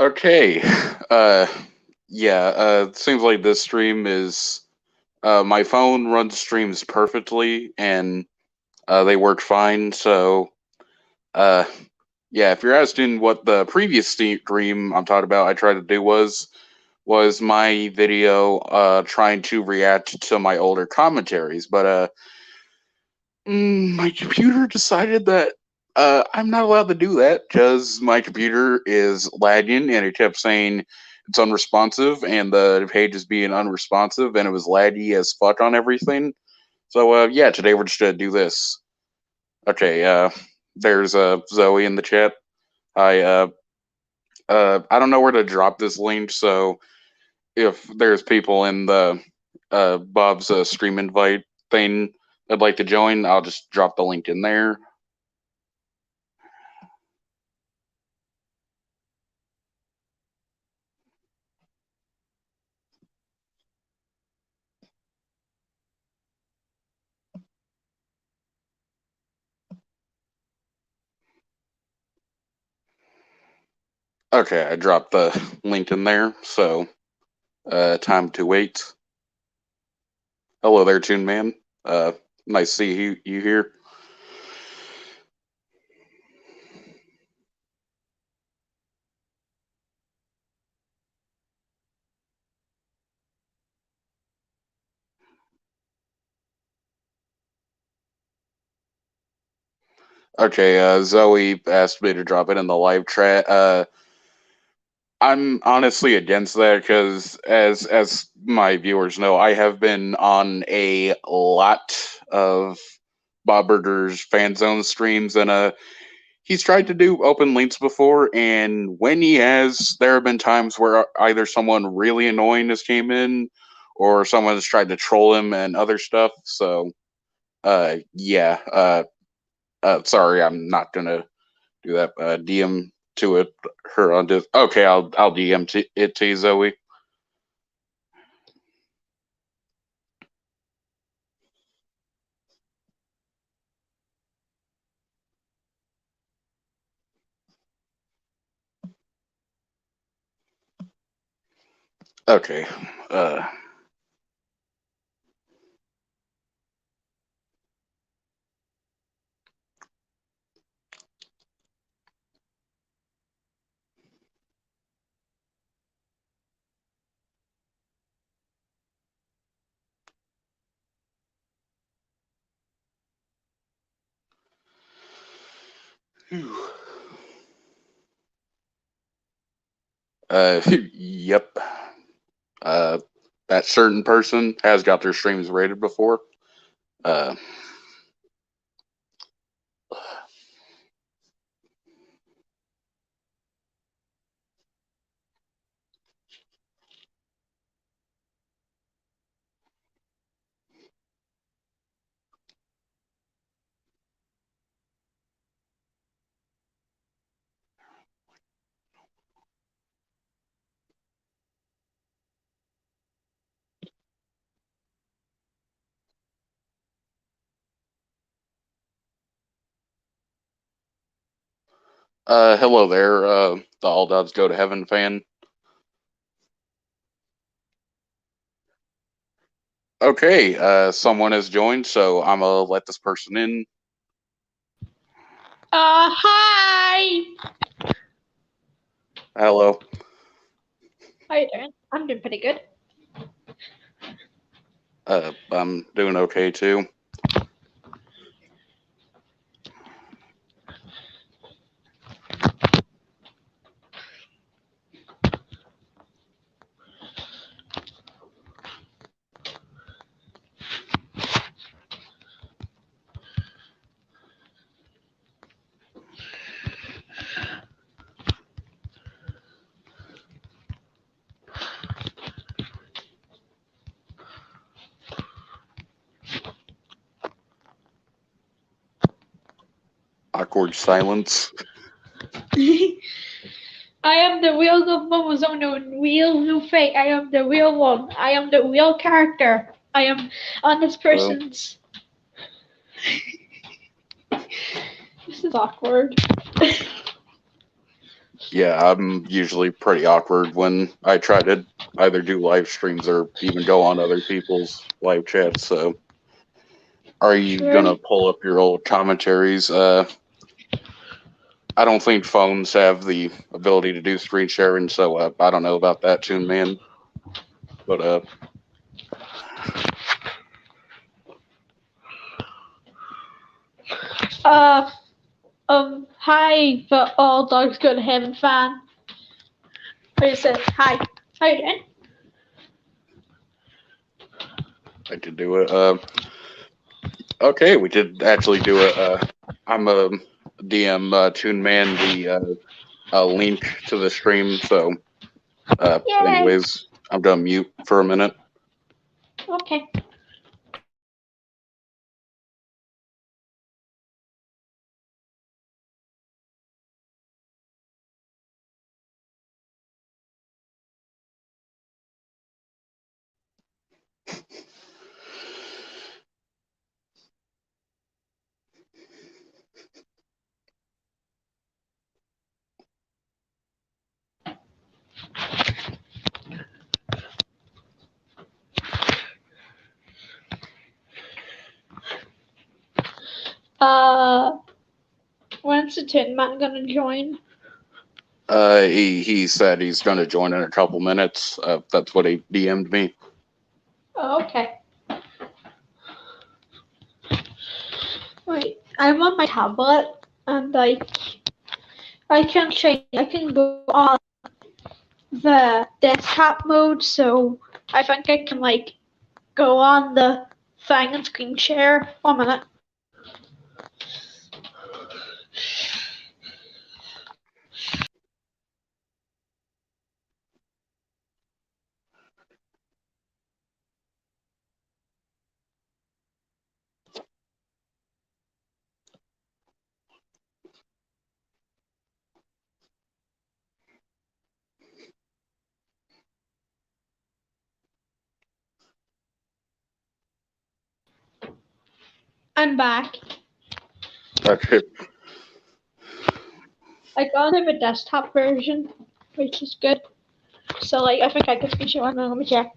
Okay. Seems like this stream is my phone runs streams perfectly and they work fine. So, uh yeah, if you're asking what the previous stream I'm talking about I tried to do was my video trying to react to my older commentaries, but my computer decided that I'm not allowed to do that because my computer is lagging and it kept saying it's unresponsive and the page is being unresponsive and it was laggy as fuck on everything. So yeah, today we're just gonna do this. Okay, there's Zoe in the chat. I don't know where to drop this link, so if there's people in the Bob's stream invite thing that'd like to join, I'll just drop the link in there. Okay, I dropped the link in there, so time to wait. Hello there, Toon Man. Nice to see you here. Okay, Zoe asked me to drop it in the live chat. I'm honestly against that because, as my viewers know, I have been on a lot of Bob Burger's fan zone streams, and he's tried to do open links before, and when he has, there have been times where either someone really annoying has came in, or someone has tried to troll him and other stuff. So, yeah. Sorry, I'm not gonna do that. DM to it, her on this. Okay, I'll DM it to you, Zoe. Okay. Uh. Yep. Uh, that certain person has got their streams rated before. Uh, hello there, the All Dogs Go to Heaven fan. Okay, someone has joined, so I'm gonna let this person in. Hi. Hello. How you doing? I'm doing pretty good. I'm doing okay too. Awkward silence. I am the real of Momozono, no real, no fake. I am the real one. I am the real character. I am on this person's. This is awkward. Yeah, I'm usually pretty awkward when I try to either do live streams or even go on other people's live chats. So, are you Sure. gonna pull up your old commentaries? I don't think phones have the ability to do screen sharing, so I don't know about that, Toon Man. But Hi, the All Dogs Go to Heaven fan. I just said hi. How you doing? I could do it. Okay, we did actually do it. I'm a DM Toon Man the link to the stream. So, Yay. anyways, I'm gonna mute for a minute. Okay. When's the Tin Man gonna join? He said he's gonna join in a couple minutes. That's what he DM'd me. Oh, okay. Wait, I'm on my tablet and I can go on the desktop mode, so I think I can like go on the thing and screen share. 1 minute. I'm back. Okay. I got him a desktop version, which is good. So like I think I can screen share. One minute, let me check.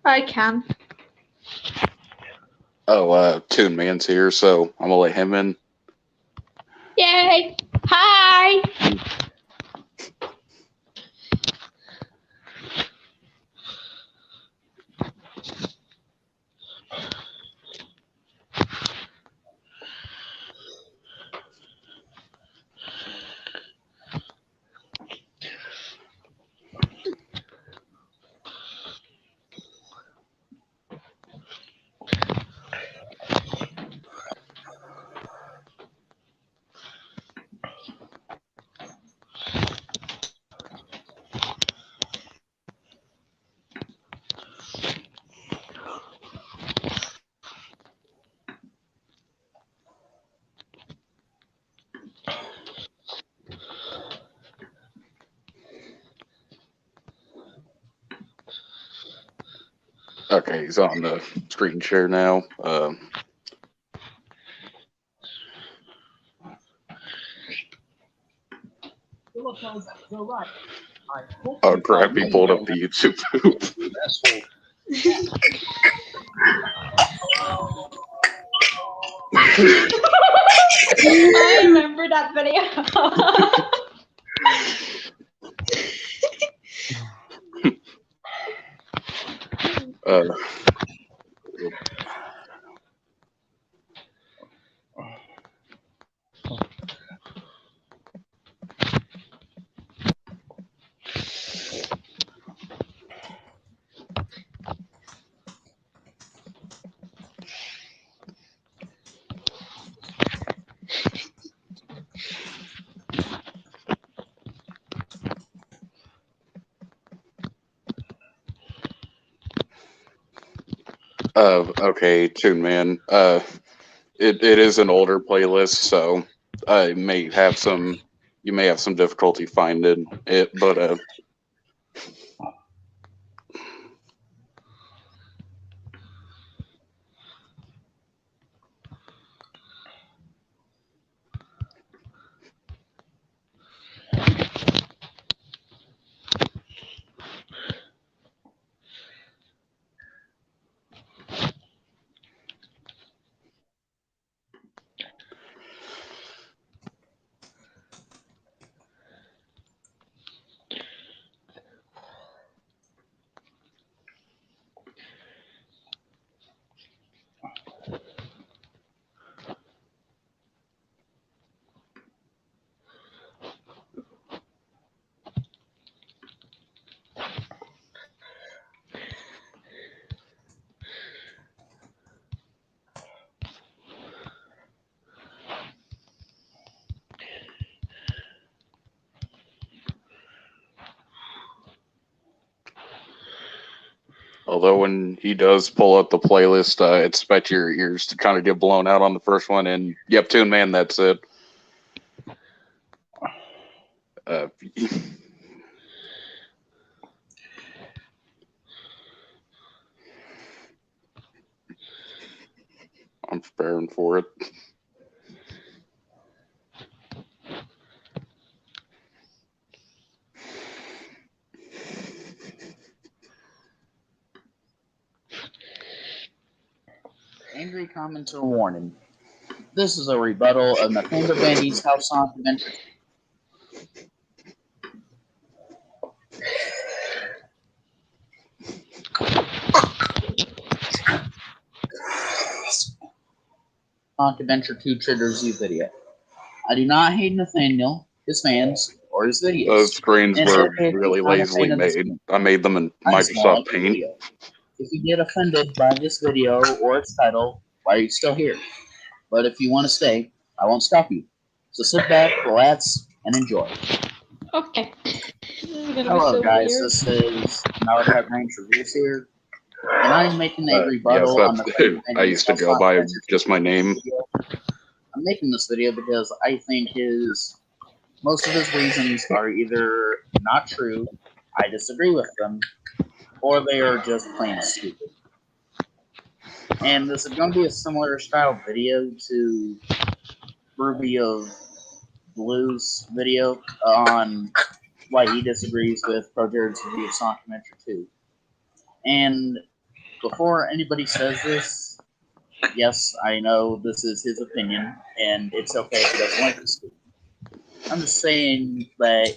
I can. Oh, Toon Man's here, so I'm gonna let him in. Yay! Hi! Okay, he's on the screen share now. Oh crap! He pulled up the YouTube poop. I remember that video. Okay, Toon Man. It is an older playlist, so I may have some. You may have some difficulty finding it, but although when he does pull up the playlist, expect your ears to kind of get blown out on the first one. And yep, Toon Man, that's it. Uh, I'm preparing for it. Angry commenter warning. This is a rebuttal of Nathaniel Bandy's House Sonic Adventure. Sonic Adventure 2 Triggers You video. I do not hate Nathaniel, his fans, or his videos. Those screens And it's were okay if really you're not a fan lazily of this made. game. I made them in I just don't like Microsoft the Paint. video. If you get offended by this video or its title, why are you still here? But if you want to stay, I won't stop you. So sit back, relax, and enjoy. Okay. Hello, guys. This is Malachi Range Reviews here, and I'm making a rebuttal on the. I used to go by just my name. I'm making this video because I think most of his reasons are either not true, I disagree with them, or they are just plain stupid. And this is going to be a similar style video to Ruby of Blue's video on why he disagrees with ProJared's review of Sonic Adventure 2. And before anybody says this, yes, I know this is his opinion, and it's okay if he doesn't like this. I'm just saying that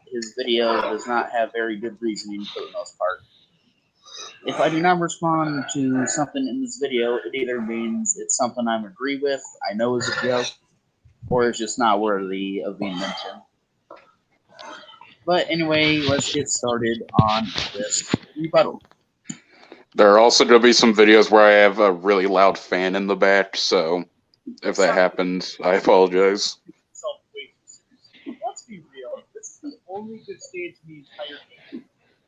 his video does not have very good reasoning for the most part. If I do not respond to something in this video, it either means it's something I agree with, I know is a joke, or it's just not worthy of being mentioned. But anyway, let's get started on this rebuttal. There are also going to be some videos where I have a really loud fan in the back, so if that happens, I apologize. Let's be real. This is the only good stage in the entire game.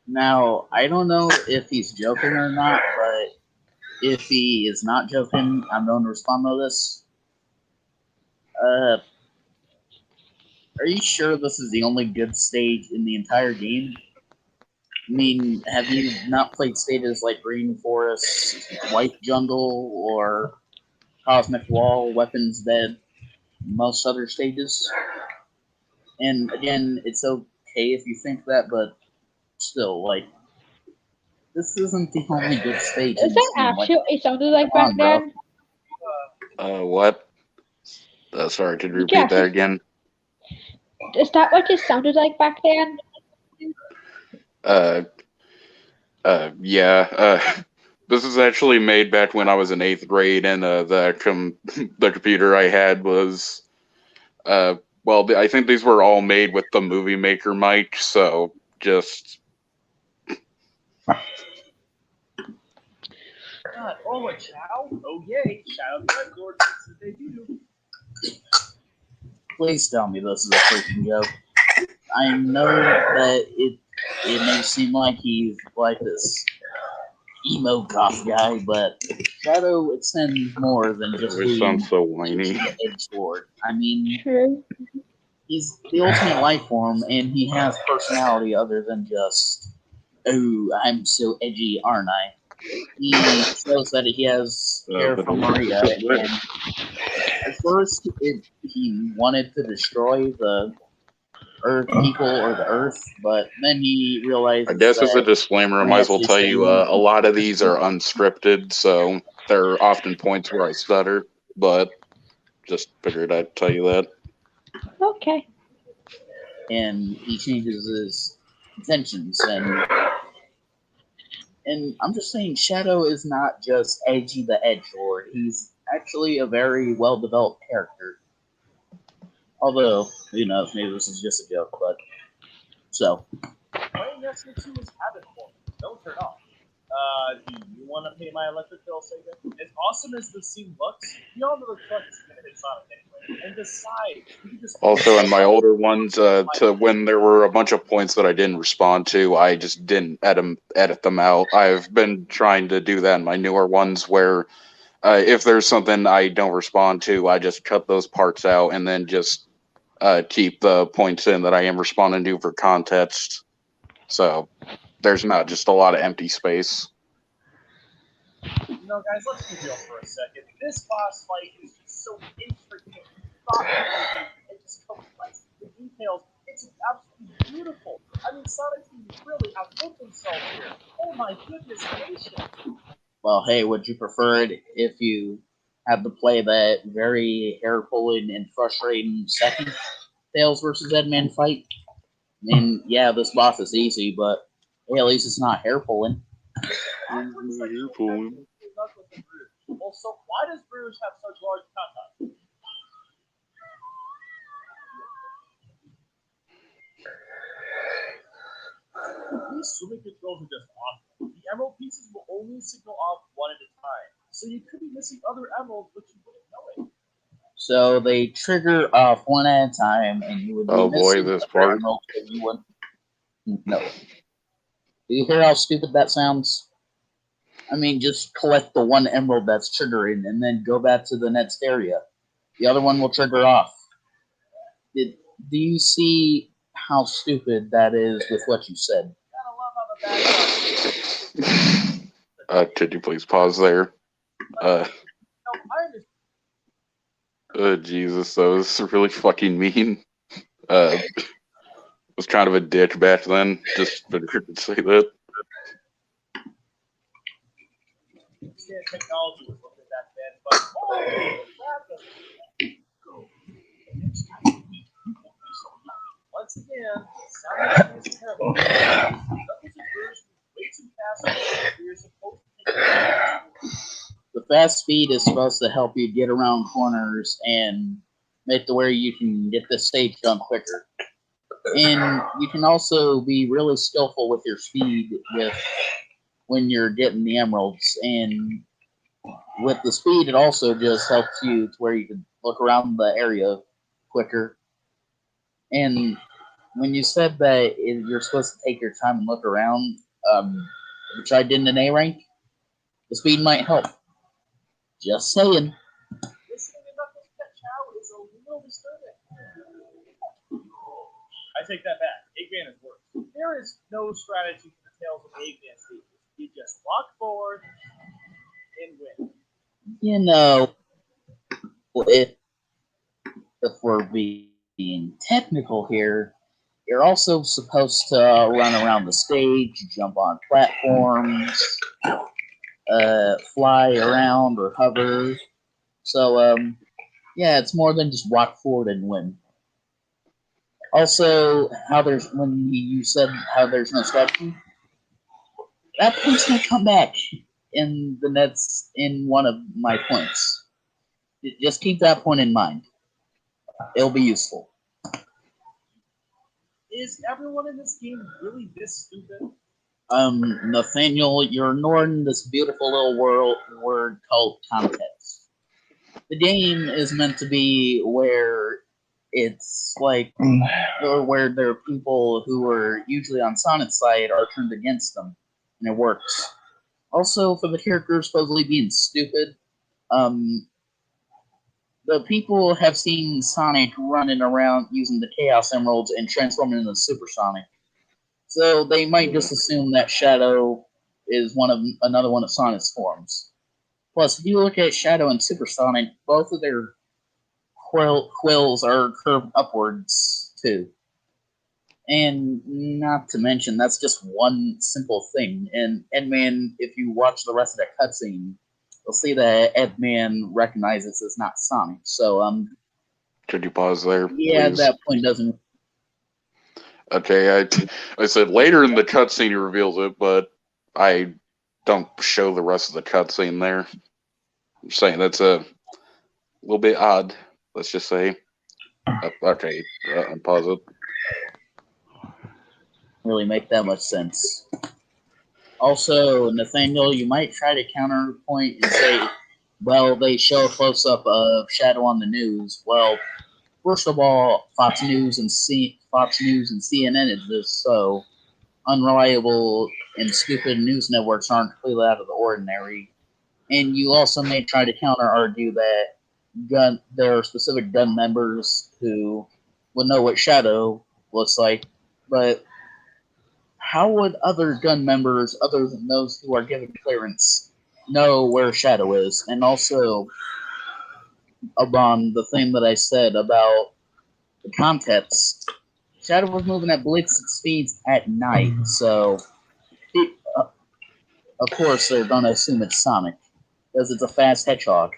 Now, I don't know if he's joking or not, but if he is not joking, I'm going to respond to this. Are you sure this is the only good stage in the entire game? I mean, have you not played stages like Green Forest, White Jungle, or Cosmic Wall, Weapons Dead, most other stages? And again, it's okay if you think that, but still, like, this isn't the only good stage. Is that actually what it sounded like back then? What? Sorry, could you repeat that again? Is that what it sounded like back then? Yeah. This is actually made back when I was in 8th grade, and the computer I had was, well, I think these were all made with the Movie Maker mic, so just. Oh, a chow? Oh, yay. Child record. This is debut. Please tell me this is a freaking joke. I know that it may seem like he's like this emo goth guy, but Shadow extends more than It just always being sounds so whiny. the Edge Lord. I mean, True. he's the ultimate life form, and he has personality other than just, oh, I'm so edgy, aren't I? He shows that he has care But for Maria, and at first he wanted to destroy the Earth people or the Earth, but then he realized I guess as a that disclaimer, I might as well tell you a lot of these are unscripted, so there are often points where I stutter, but just figured I'd tell you that. Okay. and he changes his intentions, and I'm just saying Shadow is not just edgy the Edgelord. He's actually a very well developed character. Although, who knows, maybe this is just a joke, but so Playing SO2 is habit forming. Don't turn off. Do you want to pay my electric bill, Sega? As awesome as the scene looks, we all know the truck is going to hit Sonic anyway. And besides, you can just Also, in my older ones, to when there were a bunch of points that I didn't respond to, I just didn't edit them out. I've been trying to do that in my newer ones, where if there's something I don't respond to, I just cut those parts out and then just keep the points in that I am responding to for context. So there's not just a lot of empty space. You know, guys, let's be real for a second. This boss fight is just so intricate, thoughtful, and just complex. The details, it's absolutely beautiful. I mean, Sonic Team really outdid themselves here. Oh my goodness gracious! well, hey, would you prefer it if you had to play that very hair pulling and frustrating second Tails versus Eggman fight? I mean, yeah, this boss is easy, but hey, at least it's not hair pulling. Well, so why does Bruges have such large tatas? These swimming controls are just awful. The emerald pieces will only signal off one at a time, so you could be missing other emeralds, but you wouldn't know it. So they trigger off one at a time, and you would be Oh boy, missing this other part. emeralds, but you wouldn't know it. Do you hear how stupid that sounds? I mean, just collect the one emerald that's triggering, and then go back to the next area. The other one will trigger off. Do you see how stupid that is with what you said? Gotta love how the bad guys. Could you please pause there? No, I understand. Jesus, that was really fucking mean. Was kind of a dick back then. Just figured to say that. Technology was looking back then, but holy crap! Once again, Sonic is terrible. Knuckles and Bruce move way too fast. You're supposed to take The fast speed is supposed to help you get around corners and make to where you can get the stage done quicker. And you can also be really skillful with your speed with when you're getting the emeralds. And with the speed, it also just helps you to where you can look around the area quicker. And when you said that you're supposed to take your time and look around, which I did in an A rank, the speed might help. Just saying. listening to Knuckles Pet Chow is a little disturbing. I take that back. Eggman is worse. There is no strategy for the Tales of Eggman stages. You just walk forward and win. You know, if we're being technical here, you're also supposed to run around the stage, jump on platforms, fly around or hover. So, yeah, it's more than just walk forward and win. Also, when you said how there's no strategy, that point's gonna come back in one of my points. Just keep that point in mind. It'll be useful. Is everyone in this game really this stupid? Nathaniel, you're ignoring this beautiful little word called context. The game is meant to be where it's like, or where there are people who are usually on Sonic's side are turned against them, and it works. Also, for the character supposedly being stupid, the people have seen Sonic running around using the Chaos Emeralds and transforming into Super Sonic. So they might just assume that Shadow is another one of Sonic's forms. Plus, if you look at Shadow and Super Sonic, both of their quills are curved upwards too. And not to mention, that's just one simple thing. And Eggman, if you watch the rest of that cutscene, you'll see that Eggman recognizes it's not Sonic. So, Could you pause there? yeah, please? that point doesn't. Okay, I said later in the cutscene he reveals it, but I don't show the rest of the cutscene there. I'm saying that's a little bit odd. Let's just say. Okay, unpause it. Really make that much sense. Also, Nathaniel, you might try to counterpoint and say, well, they show a close-up of Shadow on the news. Well, first of all, Fox News and CNN exist, so unreliable and stupid news networks aren't completely out of the ordinary. And you also may try to counter-argue that there are specific gun members who would know what Shadow looks like, but how would other gun members, other than those who are given clearance, know where Shadow is? And also, upon the thing that I said about the context, Shadow was moving at blitz speeds at night, so of course they're going to assume it's Sonic, because it's a fast hedgehog.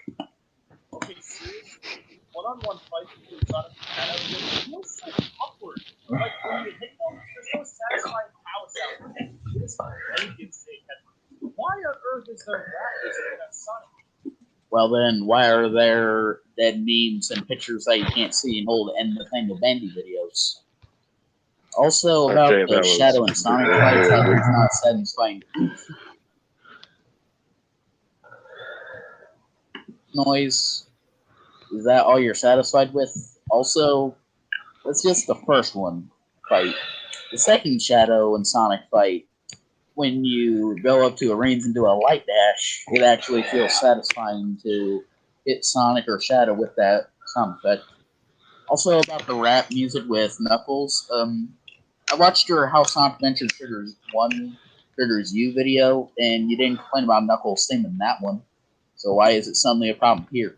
Okay, seriously? One-on-one fight between Sonic and Shadow just feels so awkward. Like, when you hit them, there's no satisfying power sound. It is very insane. Why on earth is there that isn't that Sonic? Well then, why are there dead memes and pictures that you can't see in old Nathaniel Bandy videos? Also, about Okay, the that was- Shadow and Sonic fights, how there's not satisfying noise. Is that all you're satisfied with? Also, that's just the first one fight. The second Shadow and Sonic fight, when you go up to a range and do a light dash, it actually feels satisfying to hit Sonic or Shadow with that sound effect. Also, about the rap music with Knuckles, I watched your How Sonic Adventure Triggers 1 Triggers You video, and you didn't complain about Knuckles singing that one. So why is it suddenly a problem here?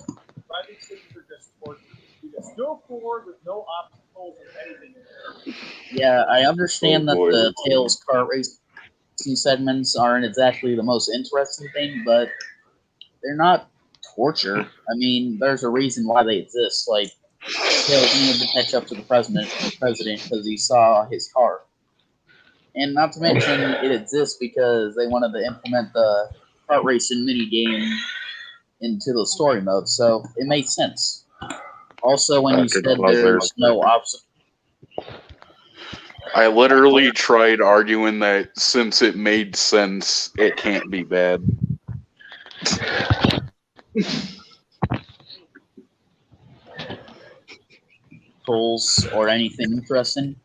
Driving stages are just torture. You just go forward with no obstacles or anything. Yeah, I understand Oh, boy. that the Tails kart racing segments aren't exactly the most interesting thing, but they're not torture. I mean, there's a reason why they exist. Like, Tails needed to catch up to the president because he saw his car. And not to mention, it exists because they wanted to implement the kart racing minigame into the story mode, so it made sense. Also, when you said there's no obstacle, I literally tried arguing that since it made sense, it can't be bad. tools or anything interesting.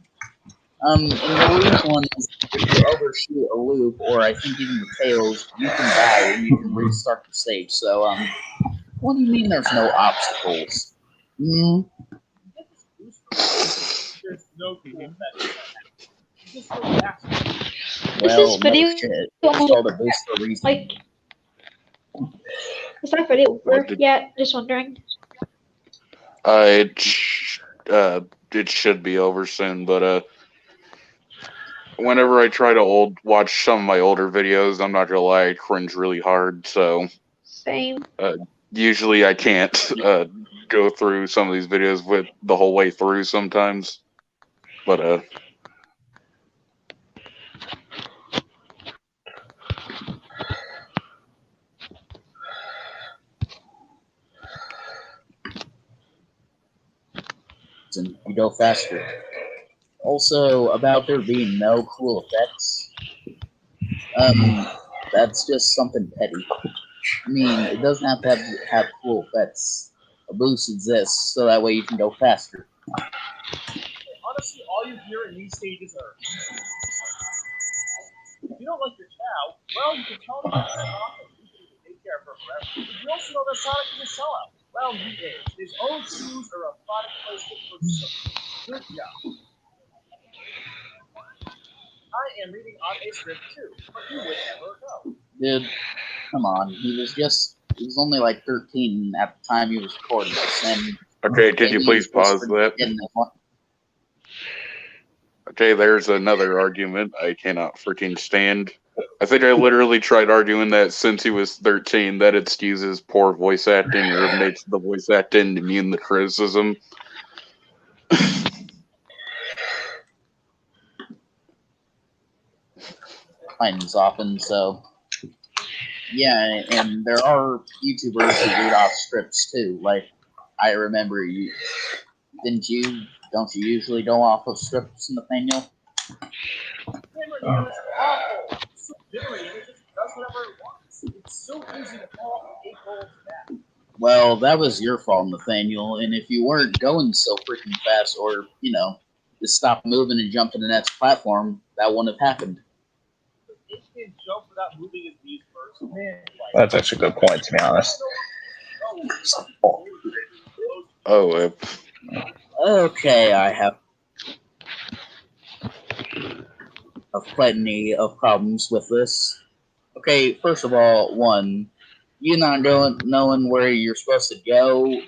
In the loop ones, if you overshoot a loop, or I think even the Tails, you can die and you can restart the stage. So, what do you mean there's no obstacles? There's no cool effect. You just go faster. Well, This video no shit. It's called a boost for a reason. like, is that video over What did- yet? Just wondering. It should be over soon, but whenever I try to watch some of my older videos, I'm not gonna lie, I cringe really hard. So Same. usually I can't go through some of these videos with the whole way through sometimes. But and you go faster. Also, about there being no cool effects, that's just something petty. I mean, it doesn't have to have cool effects. A boost exists so that way you can go faster. Honestly, all you hear in these stages are. If you don't like your now, well, you can tell them to turn off and leave it to take care of her forever. But you also know that Sonic is a sellout. Well, he is. His own shoes are a product placement for some. Good job. I am reading on a script too, but you would never know. Dude, come on. He was only like 13 at the time he was recording this, and Okay, could you maybe please he was pause that? forgetting one. Okay, there's another argument I cannot freaking stand. I think I literally tried arguing that since he was 13, that excuses poor voice acting or makes the voice acting immune to criticism. Happens often, so yeah, and there are YouTubers who read off scripts too. Like I remember you don't you usually go off of scripts, Nathaniel? Cameron is awful. It's so jittery and it just does whatever it wants. It's so easy to fall off the 8-ball back. Well, that was your fault, Nathaniel, and if you weren't going so freaking fast, or just stop moving and jump to the next platform, that wouldn't have happened. It can jump without moving his knees first. Man, That's actually a good point, to be honest. Oh, Okay, I have plenty of problems with this. Okay, first of all, one, you not knowing where you're supposed to go.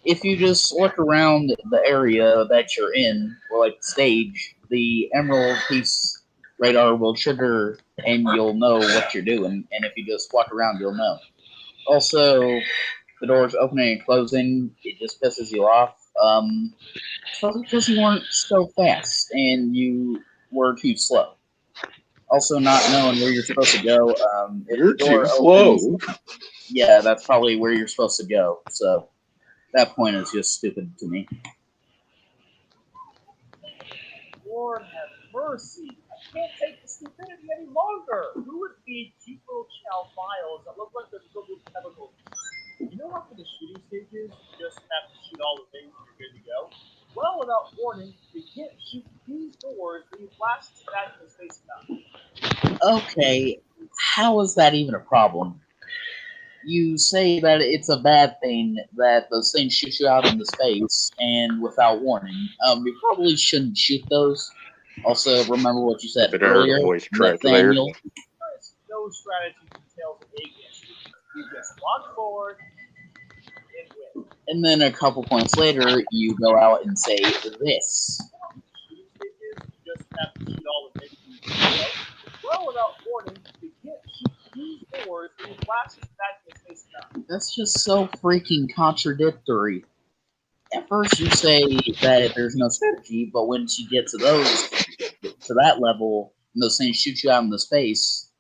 If you just look around the area that you're in, or like the stage, the emerald piece radar will trigger, and you'll know what you're doing. And if you just walk around, you'll know. Also, the doors opening and closing, it just pisses you off. Because you weren't so fast and you were too slow. Also, not knowing where you're supposed to go. If you're the door too opens, slow. Yeah, that's probably where you're supposed to go. So that point is just stupid to me. Lord have mercy. I can't take the stupidity any longer. Who would feed cute little chow files that look like they're filled with chemicals? You know how for the shooting stages, you just have to shoot all the things and you're good to go? Well, without warning, you can't shoot these doors when you blast back in the space enough. Okay, how is that even a problem? You say that it's a bad thing that those things shoot you out into space and without warning. You probably shouldn't shoot those. Also, remember what you said Bit of earlier, voice crack there. Nathaniel. There's no strategy details of A-Gas. You just walk forward and win. And then a couple points later, you go out and say this. Shooting stages, you just have to shoot all the things you can go. Well, without warning, you can't shoot these doors when you blast back in the space enough. That's just so freaking contradictory. At first you say that there's no strategy, but once you get to that level, and those things shoot you out into space,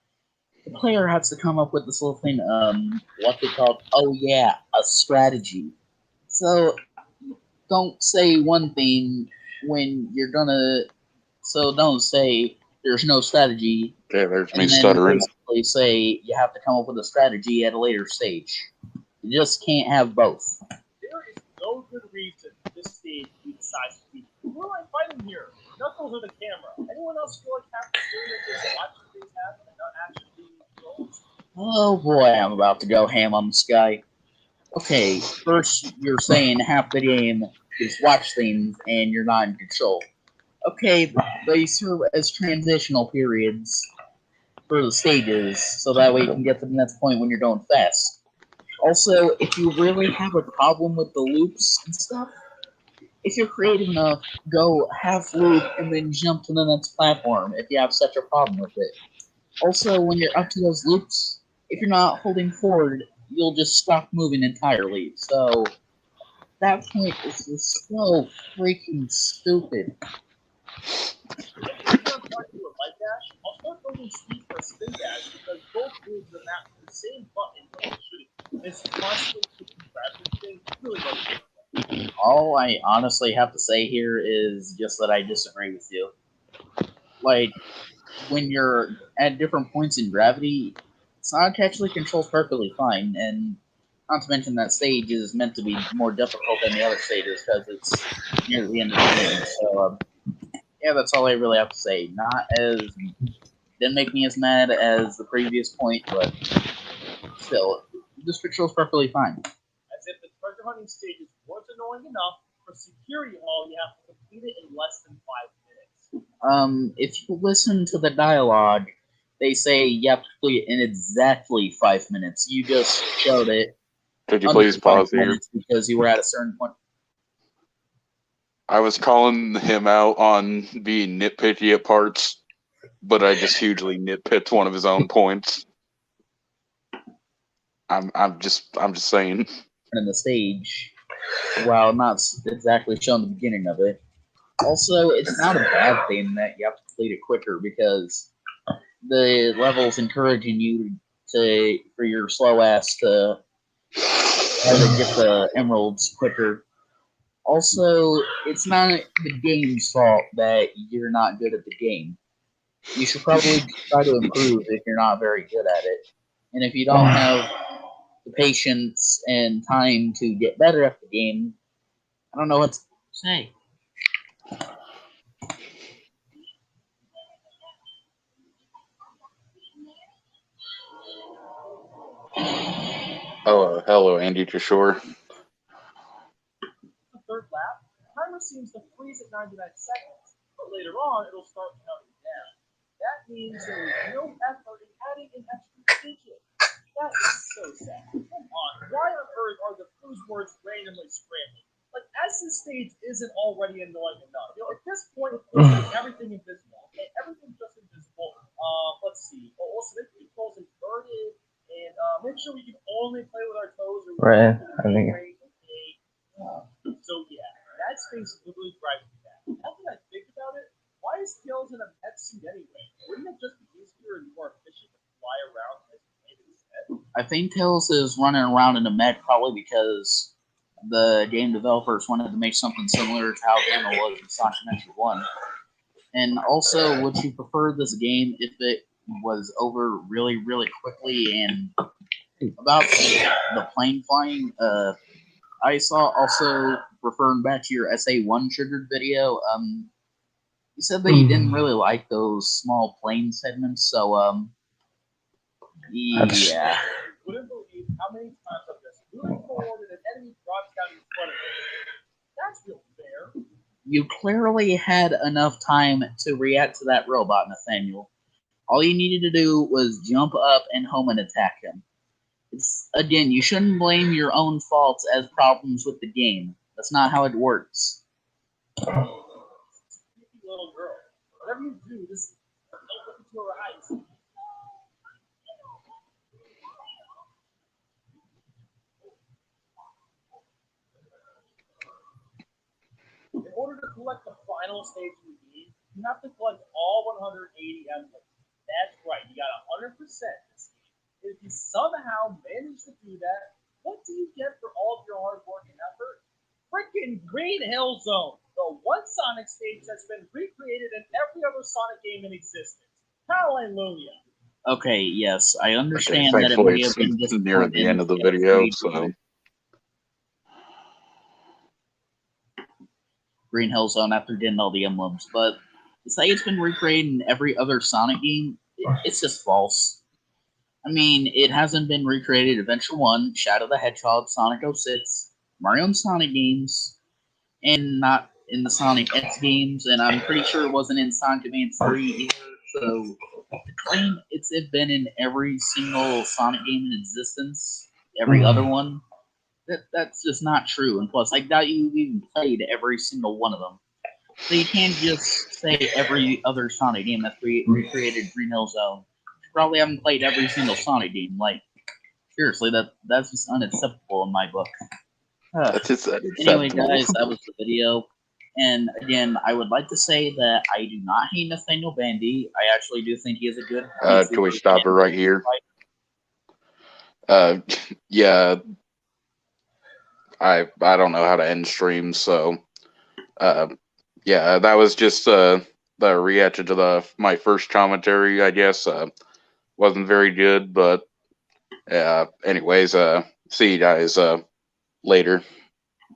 the player has to come up with this little thing, what they call, a strategy. So, don't say one thing when you're don't say there's no strategy. Okay, there's me And then stuttering. basically say you have to come up with a strategy at a later stage. You just can't have both. There is no good reason this stage we decide to be. Who am I fighting here? Knuckles or the camera? Anyone else feel like half the screen is just watching things happen and not actually being controlled? Oh boy, I'm about to go ham on the sky. Okay, first you're saying half the game is watch things and you're not in control. Okay, they serve as transitional periods for the stages, so that way you can get to the next point when you're going fast. Also, if you really have a problem with the loops and stuff, if you're creative enough, go half loop and then jump to the next platform if you have such a problem with it. Also, when you're up to those loops, if you're not holding forward, you'll just stop moving entirely. So, that point is just so freaking stupid. If you're trying to do a light dash, I'll start building speed for a spin dash because both moves are mapped to the same button when you're shooting. This constantly keeping gravity thing really doesn't. All I honestly have to say here is just that I disagree with you. Like, when you're at different points in gravity, Sonic actually controls perfectly fine, and not to mention that stage is meant to be more difficult than the other stages because it's near the end of the game. So, yeah, that's all I really have to say. Not as Didn't make me as mad as the previous point, but still, District Show is perfectly fine. As if the treasure hunting stages weren't annoying enough, for Security Hall, you have to complete it in less than 5 minutes. If you listen to the dialogue, they say you have to complete it in exactly 5 minutes. You just showed it. Could you please pause here? Because you were at a certain point. I was calling him out on being nitpicky at parts, but I just hugely nitpicked one of his own points. I'm just saying. In the stage, while not exactly showing the beginning of it. Also, it's not a bad thing that you have to complete it quicker because the level's encouraging you for your slow ass to try to get the emeralds quicker. Also, it's not the game's fault that you're not good at the game. You should probably try to improve if you're not very good at it. And if you don't have the patience and time to get better at the game, I don't know what to say. Oh, hello, Andy Trishore. The third lap, the timer seems to freeze at 99 seconds, but later on it'll start counting down. That means there is no effort in adding an extra digit. That is so sad. Come on, why on earth are the clues words randomly scrambled? Like, as this stage isn't already annoying enough. At this point, it feels like everything invisible. Okay, everything's just invisible. Let's see. Also, make the controls inverted, and make sure we can only play with our toes. Right. I think. So yeah, that space literally drives me mad. Now that I think about it, why is Tails in a pet suit anyway? Wouldn't it just be easier and more efficient to fly around as a plane instead? I think Tails is running around in a mech probably because the game developers wanted to make something similar to how Gamma was in Sonic Adventure 1. And also, would you prefer this game if it was over really, really quickly? And about the plane flying, I saw also, referring back to your SA1 triggered video, you said that you didn't really like those small plane segments, so, yeah. You wouldn't believe how many times I've just moved forward and an enemy drops down in front of me. That's real fair. You clearly had enough time to react to that robot, Nathaniel. All you needed to do was jump up and home and attack him. Again, you shouldn't blame your own faults as problems with the game. That's not how it works. Little girl, whatever you do, just don't look into her eyes. In order to collect the final stage of the game, you have to collect all 180 emblems. That's right, you got 100% this game. If you somehow manage to do that, what do you get for all of your hard work and effort? Freaking Green Hill Zone, the one Sonic stage that's been recreated in every other Sonic game in existence. Hallelujah! Okay, yes, I understand Okay, that it may have thankfully been it's near the disappointing end of the in video, 3D. so Green Hill Zone after getting all the emblems, but to say it's been recreated in every other Sonic game, it's just false. I mean, it hasn't been recreated in Adventure 1, Shadow the Hedgehog, Sonic 06, Mario and Sonic games, and not in the Sonic X games, and I'm pretty sure it wasn't in Sonic Advance 3 either, so to claim it's been in every single Sonic game in existence, every other one, that's just not true. And plus, I doubt you even played every single one of them. So you can't just say every other Sonic game that's recreated Green Hill Zone. You probably haven't played every single Sonic game. Like, seriously, that's just unacceptable in my book. that's just Anyway, guys, that was the video. And again, I would like to say that I do not hate Nathaniel Bandy. I actually do think he is a good. Can we stop it right here? Yeah. I don't know how to end streams, so yeah, that was just the reaction to my first commentary, I guess. Wasn't very good, but anyways, see you guys later.